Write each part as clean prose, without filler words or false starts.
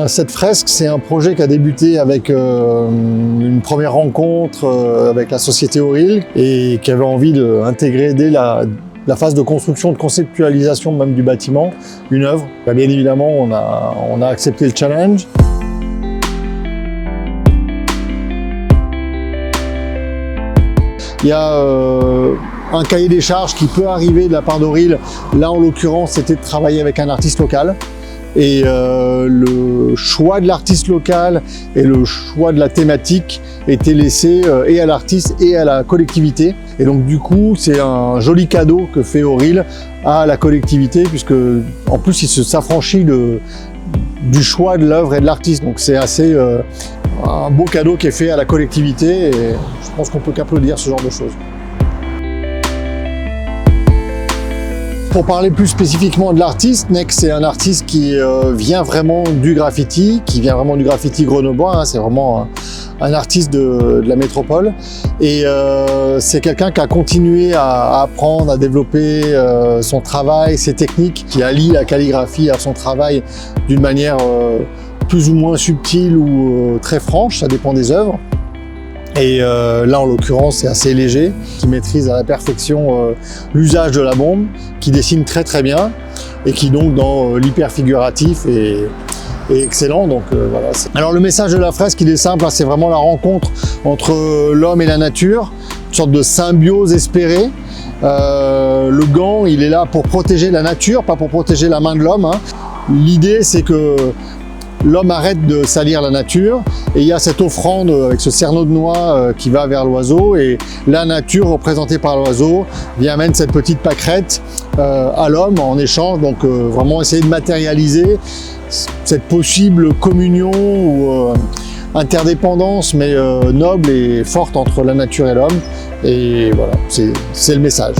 Cette fresque, c'est un projet qui a débuté avec une première rencontre avec la société Auril et qui avait envie d'intégrer dès la phase de construction, de conceptualisation même du bâtiment, une œuvre. Bien évidemment, on a accepté le challenge. Il y a un cahier des charges qui peut arriver de la part d'Auril. Là, en l'occurrence, c'était de travailler avec un artiste local. Et le choix de l'artiste local et le choix de la thématique était laissé et à l'artiste et à la collectivité. Et donc du coup, c'est un joli cadeau que fait Auril à la collectivité, puisque en plus il s'affranchit du choix de l'œuvre et de l'artiste. Donc c'est assez un beau cadeau qui est fait à la collectivité et je pense qu'on peut qu'applaudir ce genre de choses. Pour parler plus spécifiquement de l'artiste, Nex c'est un artiste qui vient vraiment du graffiti, grenoblois, hein, c'est vraiment un artiste de la métropole. Et c'est quelqu'un qui a continué à apprendre, à développer son travail, ses techniques, qui allie la calligraphie à son travail d'une manière plus ou moins subtile ou très franche, ça dépend des œuvres. Et là, en l'occurrence, c'est assez léger, qui maîtrise à la perfection l'usage de la bombe, qui dessine très très bien et qui donc dans l'hyperfiguratif est excellent. Donc voilà. Alors le message de la fresque, il est simple, hein, c'est vraiment la rencontre entre l'homme et la nature, une sorte de symbiose espérée. Le gant, il est là pour protéger la nature, pas pour protéger la main de l'homme, hein. L'idée, c'est que l'homme arrête de salir la nature et il y a cette offrande avec ce cerneau de noix qui va vers l'oiseau et la nature représentée par l'oiseau vient amène cette petite pâquerette à l'homme en échange. Donc vraiment essayer de matérialiser cette possible communion ou interdépendance mais noble et forte entre la nature et l'homme. Et voilà, c'est le message.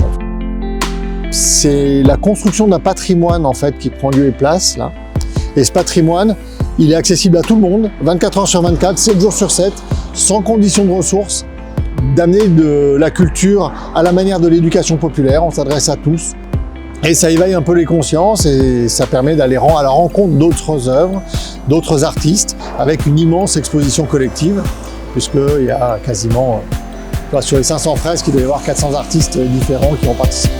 C'est la construction d'un patrimoine en fait qui prend lieu et place là. Et ce patrimoine, il est accessible à tout le monde, 24 heures sur 24, 7 jours sur 7, sans condition de ressources, d'amener de la culture à la manière de l'éducation populaire, on s'adresse à tous. Et ça éveille un peu les consciences et ça permet d'aller à la rencontre d'autres œuvres, d'autres artistes, avec une immense exposition collective, puisqu'il y a quasiment, sur les 500 fresques, il doit y avoir 400 artistes différents qui ont participé.